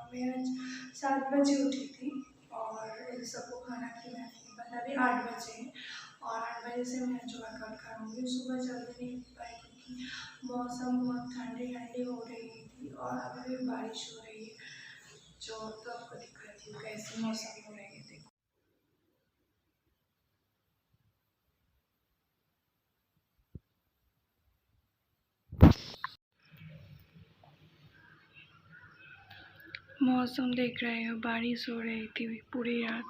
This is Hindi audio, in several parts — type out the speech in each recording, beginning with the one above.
मैं आज 7 बजे उठी थी और इन सबको खाना खिलाने के बाद अभी 8 बजे हैं और 8 बजे से मैं आज वर्कआउट करूँगी। सुबह जल्दी नहीं उठ पाई क्योंकि मौसम बहुत ठंडी ठंडी हो रही थी और अभी भी बारिश हो रही है, जो तो आपको दिखाती हूँ कैसी मौसम हो रही है। देखो मौसम देख रहे हो, बारिश हो रही थी पूरी रात।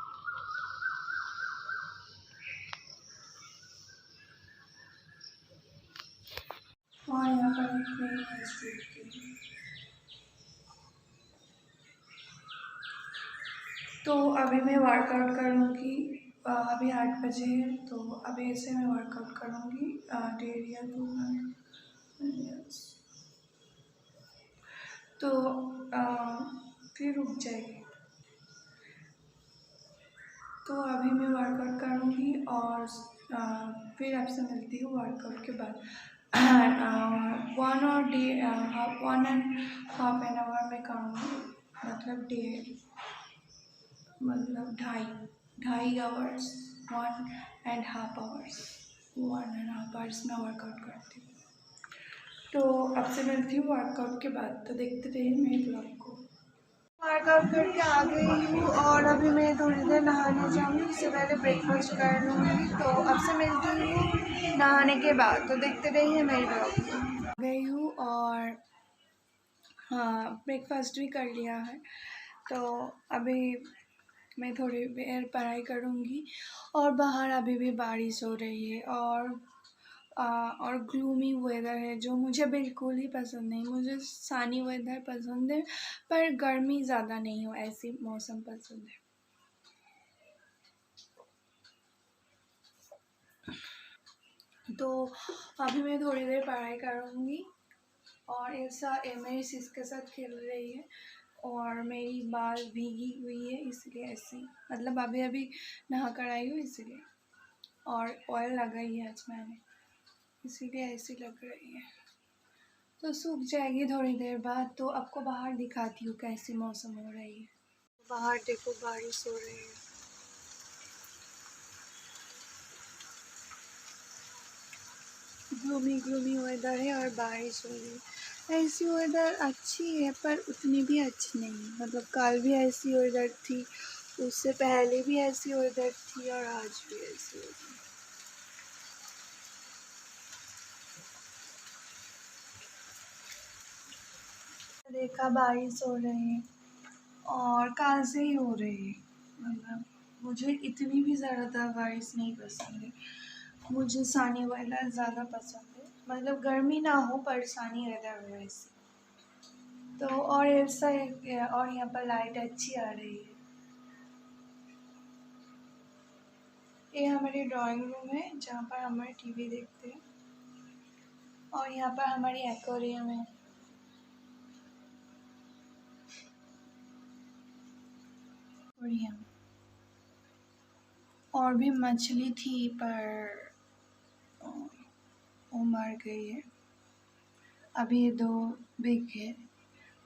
और यहाँ पर एक नई स्ट्रीट की, तो अभी मैं वर्कआउट करूँगी। अभी 8 बजे है तो अभी ऐसे मैं वर्कआउट करूँगी 1.5 या 2 घंटे, तो फिर रुक जाएगी। तो अभी मैं वर्कआउट करूँगी और फिर आपसे मिलती हूँ वर्कआउट के बाद। 1.5 एन आवर में करूँगी, मतलब ढाई आवर्स, 1.5 आवर्स, 1.5 आवर्स में वर्कआउट करती हूँ। तो आपसे मिलती हूँ वर्कआउट के बाद, तो देखते रहिए मेरे ब्लॉग को। वर्कआउट करके आ गई हूँ और अभी मैं थोड़ी देर नहाने जाऊँगी, उससे पहले ब्रेकफास्ट कर लूँगी। तो आपसे मिलती हूँ नहाने के बाद, तो देखते रहिए मेरे ब्लॉग को। आ गई हूँ और हाँ, ब्रेकफास्ट भी कर लिया है। तो अभी मैं थोड़ी देर पढ़ाई करूँगी और बाहर अभी भी बारिश हो रही है और ग्लूमी वेदर है, जो मुझे बिल्कुल ही पसंद नहीं। मुझे सनी वेदर पसंद है पर गर्मी ज़्यादा नहीं हो, ऐसी मौसम पसंद है। तो अभी मैं थोड़ी देर पढ़ाई करूँगी और ऐसा मेरी सिस के साथ खेल रही है और मेरी बाल भीगी हुई है, इसलिए ऐसी, मतलब अभी अभी नहा कर आई हूँ इसलिए, और ऑयल लगाई है आज मैंने, इसीलिए ऐसी लग रही है। तो सूख जाएगी थोड़ी देर बाद। तो आपको बाहर दिखाती हूँ कैसी मौसम हो रही है। बाहर देखो बारिश हो रही है। ग्लूमी वेदर है और बारिश हो रही है। ऐसी वेदर अच्छी है पर उतनी भी अच्छी नहीं, मतलब कल भी ऐसी वेदर थी, उससे पहले भी ऐसी वेदर थी और आज भी ऐसी वेदर। देखा बारिश हो रही है और कल से ही हो रही है, मतलब मुझे इतनी भी ज़्यादा बारिश नहीं पसंद है। मुझे सनी वेदर ज़्यादा पसंद है, मतलब गर्मी ना हो पर सनी वेदर हो ऐसे। तो और ऐसा और यहाँ पर लाइट अच्छी आ रही है। ये हमारी ड्राइंग रूम है जहाँ पर हमारे टीवी देखते हैं और यहाँ पर हमारी एक्वेरियम है। और यहाँ और भी मछली थी पर वो मर गई है। अभी ये 2 बिग है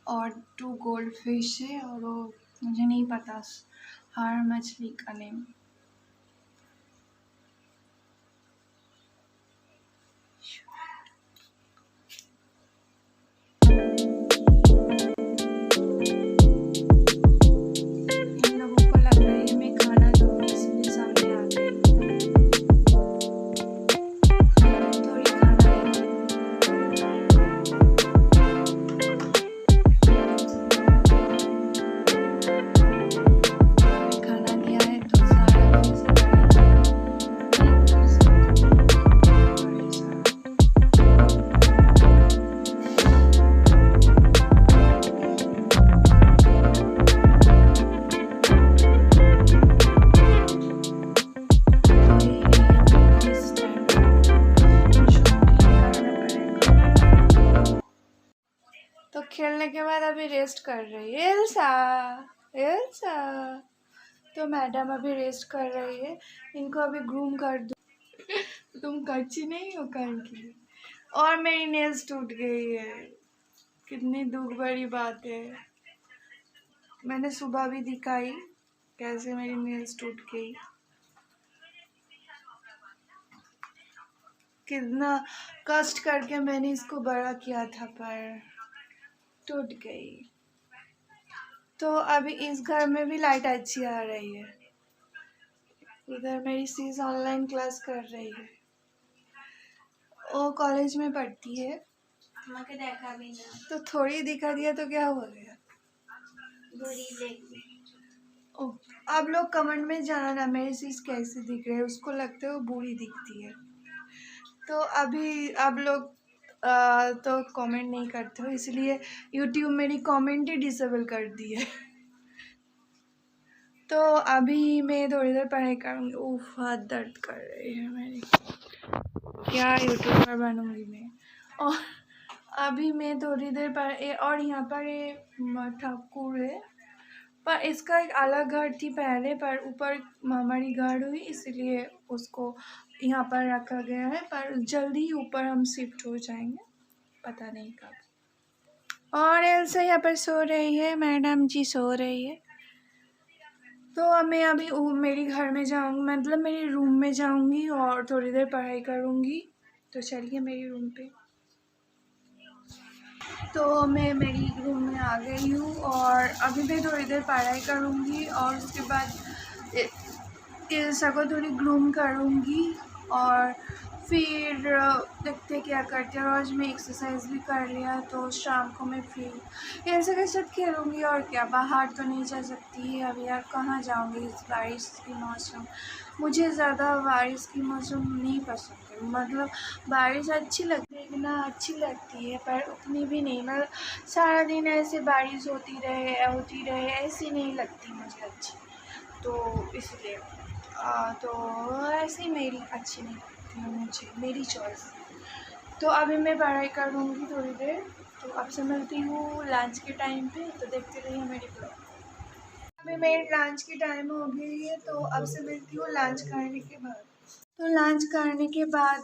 और 2 गोल्ड फिश है, और वो मुझे नहीं पता हर मछली का नेम। इन लोगों को लग रहा है मैं खाना दूँगी, इसलिए सामने आ गई। थोड़ी खाना खाना दिया है तो सारा फिर से तो खेलने के बाद अभी रेस्ट कर रही है एल्सा। तो मैडम अभी रेस्ट कर रही है, इनको अभी ग्रूम कर दो। तुम कच्ची नहीं हो कल की। और मेरी नेल्स टूट गई है, कितनी दुख भरी बात है। मैंने सुबह भी दिखाई कैसे मेरी नेल्स टूट गई, कितना कष्ट करके मैंने इसको बड़ा किया था पर टूट गई। तो अभी इस घर में भी लाइट अच्छी आ रही है। उधर मेरी सीज ऑनलाइन क्लास कर रही है, वो कॉलेज में पढ़ती है। हमके देखा भी ना, तो थोड़ी दिखा दिया तो क्या हो गया। बुरी लगी। ओ, आप लोग कमेंट में जाना मेरी चीज कैसे दिख रही है, उसको लगता है वो बुरी दिखती है। तो अभी आप लोग तो कमेंट नहीं करते हो, इसलिए यूट्यूब मेरी कमेंट ही डिसेबल कर दी है। तो अभी मैं थोड़ी देर पढ़ाई करूँगी। उफ, हाथ दर्द कर रही है मेरी, क्या यूट्यूबर बनूँगी मैं। और अभी मैं थोड़ी देर और यहाँ पर ये ठाकुर है, पर इसका एक अलग घर थी पहले, पर ऊपर हमारी घर हुई इसलिए उसको यहाँ पर रखा गया है। पर जल्दी ही ऊपर हम शिफ्ट हो जाएंगे, पता नहीं कब। और एल्सा यहाँ पर सो रही है, मैडम जी सो रही है। तो मैं अभी मेरी घर में जाऊँगी, मतलब मेरे रूम में जाऊँगी और थोड़ी देर पढ़ाई करूँगी। तो चलिए मेरी रूम पे। तो मैं मेरी रूम में आ गई हूँ और अभी मैं थोड़ी देर पढ़ाई करूँगी और उसके बाद इल्सा को थोड़ी ग्रूम करूँगी और फिर देखते क्या करते हैं। रोज़ मैं एक्सरसाइज भी कर लिया तो शाम को मैं फिर इल्सा के साथ खेलूँगी। और क्या, बाहर तो नहीं जा सकती है अभी यार, कहाँ जाऊँगी इस बारिश की मौसम। मुझे ज़्यादा बारिश की मौसम नहीं पसंद है, मतलब बारिश अच्छी लगती है ना, अच्छी लगती है पर उतनी भी नहीं, मतलब सारा दिन ऐसे बारिश होती रहे ऐसी नहीं लगती मुझे अच्छी। तो इसलिए तो ऐसे ही मेरी अच्छी नहीं लगती है मुझे, मेरी चॉइस। तो अभी मैं पढ़ाई करूँगी थोड़ी देर, तो अब से मिलती हूँ लंच के टाइम पे। तो देखते रहिए मेरी ब्लॉग। अभी मेरी लंच की टाइम हो गई है, तो अब से मिलती हूँ लंच करने के बाद। तो लंच करने के बाद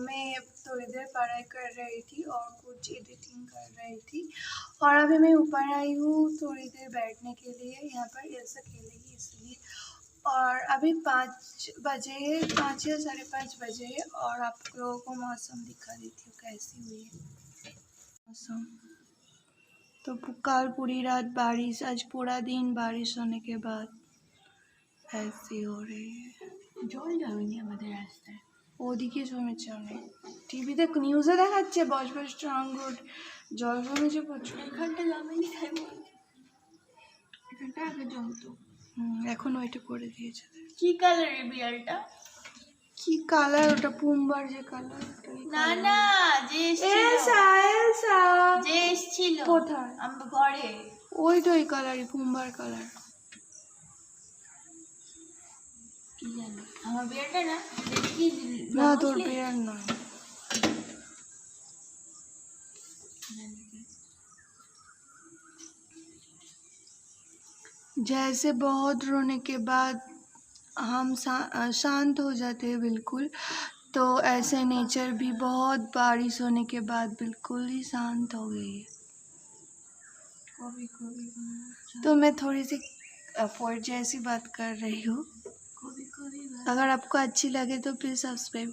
मैं थोड़ी देर पढ़ाई कर रही थी और कुछ एडिटिंग कर रही थी। और अभी मैं ऊपर आई हूँ थोड़ी देर बैठने के लिए, यहाँ पर ऐसा खेलेगी इसलिए। और अभी 5 बजे, 5 या 5:30 बजे, और आप लोगों को मौसम दिखा देती हूँ कैसी हुई है मौसम। तो कल पूरी रात बारिश, आज पूरा दिन बारिश होने के बाद ऐसी हो रही है। জল জমেনি আমাদের রাস্তায়, ওদিকে জমেছে অনেক, টিভিতে নিউজে দেখাচ্ছে বজবজ স্ট্রং রোড জল জমেছে প্রচুর। এখানটা জমেনি তাই বলছি, এখানটা আগে জমতো। এখন ওইটা করে দিয়েছে। কি কালারের বিড়ালটা? কি কালার ওটা? পুম্বার যে কালার। না না, যে এলসা, এলসা যে এসেছিল কোথায়? আমার ঘরে, ওই তো ওই কালারই, পুম্বার কালার। কি জানি আমার বিড়ালটা না দেখি না তোর বিড়াল নয়। जैसे बहुत रोने के बाद हम शांत हो जाते हैं बिल्कुल, तो ऐसे नेचर भी बहुत बारिश होने के बाद बिल्कुल ही शांत हो गई है। कभी कभी तो मैं थोड़ी सी अफोर्ड जैसी बात कर रही हूँ। कभी कभी अगर आपको अच्छी लगे तो प्लीज़ सब्सक्राइब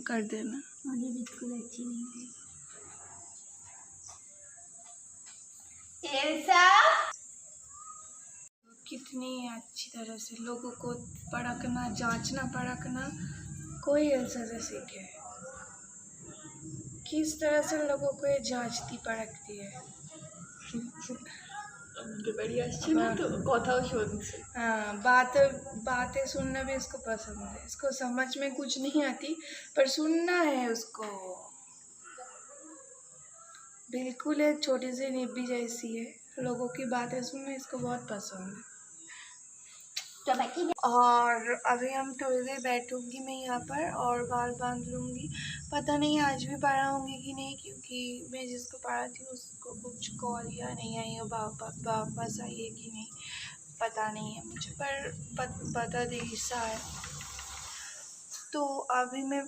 कर देना। मुझे बिल्कुल अच्छी नहीं लगी। एल्सा कितनी अच्छी तरह से लोगों को परखना, जांचना परखना कोई एल्सा से सीखे है। किस तरह से लोगों को ये जांचती परखती है। हाँ, बातें सुनना भी इसको पसंद है। इसको समझ में कुछ नहीं आती पर सुनना है उसको। बिल्कुल एक छोटी सी निब्बी जैसी है, लोगों की बातें सुनना इसको बहुत पसंद है। और अभी हम थोड़ी देर बैठूंगी मैं यहाँ पर और बाल बांध लूँगी। पता नहीं आज भी पढ़ाऊँगी कि नहीं, क्योंकि मैं जिसको पढ़ाती हूँ उसको कुछ कॉल या नहीं आई है, वापस आई है कि नहीं पता नहीं है मुझे, पर बता दे ऐसा है। तो अभी मैं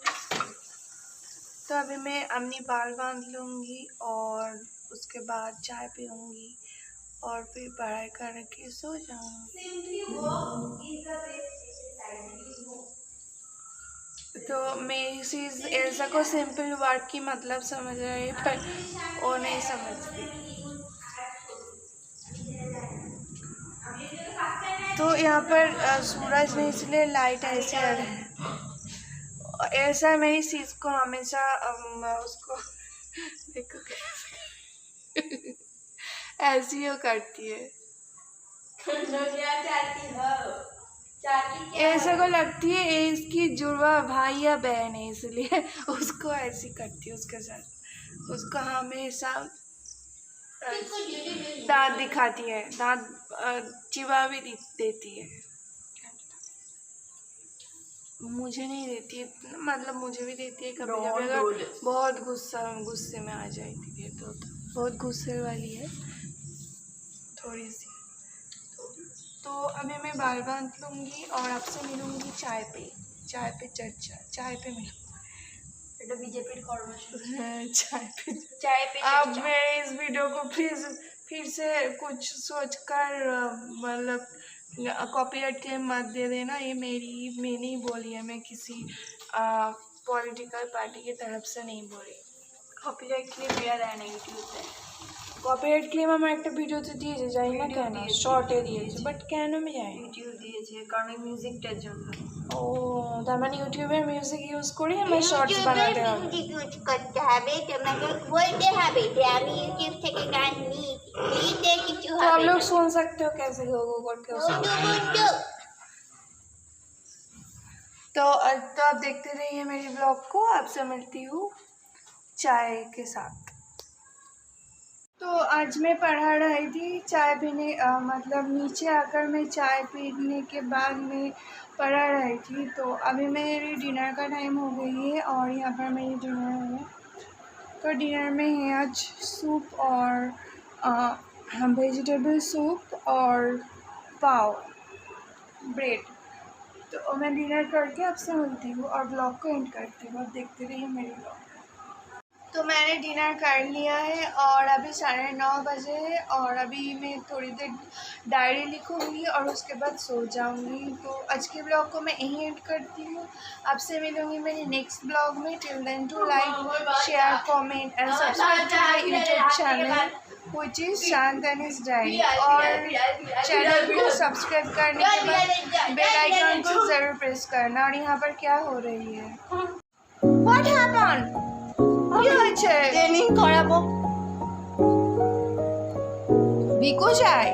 अपनी बाल बांध लूँगी और उसके बाद चाय पीऊँगी और फिर पढ़ाई करके सो जाऊँगी। तो मेरी चीज़ एल्सा को सिंपल वर्क की मतलब समझ रही है, पर वो नहीं समझती। तो यहाँ पर सूरज नहीं, इसलिए लाइट ऐसे आ रही है। ऐसा मेरी चीज़ को हमेशा उसको देखो ऐसी वो करती है। ऐसा को लगती है इसकी जुड़वा भाई या बहन है, इसलिए उसको ऐसी करती है उसके साथ। उसको हमेशा दांत दिखाती है, दांत चिबा भी देती है। मुझे नहीं देती है, मतलब मुझे भी देती है कभी कभी, अगर बहुत गुस्से में आ जाती है तो बहुत गुस्से वाली है थोड़ी सी। तो अभी मैं बाल बांध लूँगी और आपसे मिलूँगी चाय पे चर्चा, चाय पे मिलूँगी। এটা বিজেপির কর্মসূচি। चाय पे अब मैं इस वीडियो को फिर से कुछ सोचकर मतलब कॉपीराइट क्लेम मत दे देना। ये मैं नहीं बोली है, मैं किसी पॉलिटिकल पार्टी की तरफ से नहीं बोली। কপিরাইট ক্লেম দেওয়া যায় না ইউটিউবে। কপিরাইট ক্লেম আমার একটা ভিডিওতে দিয়েছে, জানি না কেন, শর্টে দিয়েছে, বাট কেন আমি জানি না। ইউটিউব দিয়েছে কারণ এই মিউজিকটার জন্য। ও তার মানে ইউটিউবের মিউজিক ইউজ করি আমার শর্টস বানাতে হবে। মিউজিক ইউজ করতে হবে, তোমাকে বলতে হবে যে আমি ইউটিউব থেকে গান নিতে কিছু तो হবে आप लोग सुन सकते हो कैसे गो करके उसे। तो आप देखते रहिए मेरी ब्लॉग को। आपसे मिलती हूँ चाय के साथ। तो आज मैं पढ़ा रही थी चाय पीने, मतलब नीचे आकर मैं चाय पीने के बाद में पढ़ा रही थी। तो अभी मेरी डिनर का टाइम हो गई है और यहाँ पर मेरी डिनर है। तो डिनर में है आज सूप और वेजिटेबल सूप और पाव ब्रेड। तो मैं डिनर करके आपसे मिलती हूँ और ब्लॉग को एंड करती हूँ। आप देखते रहिए मेरी ब्लॉग। तो मैंने डिनर कर लिया है और अभी 9:30 बजे है और अभी मैं थोड़ी देर डायरी लिखूँगी और उसके बाद सो जाऊँगी। तो आज के ब्लॉग को मैं यहीं एंड करती हूँ। आपसे मिलूँगी मेरे नेक्स्ट ब्लॉग में। Till then to like, share, comment and subscribe to my YouTube channel which is Shantani's diary. और चैनल को सब्सक्राइब करने के बाद बेल आइकन को ज़रूर प्रेस करना। और यहाँ पर क्या हो रही है? What happened? কি হয়েছে? ট্রেনিং করাবো। ভিকো চাই।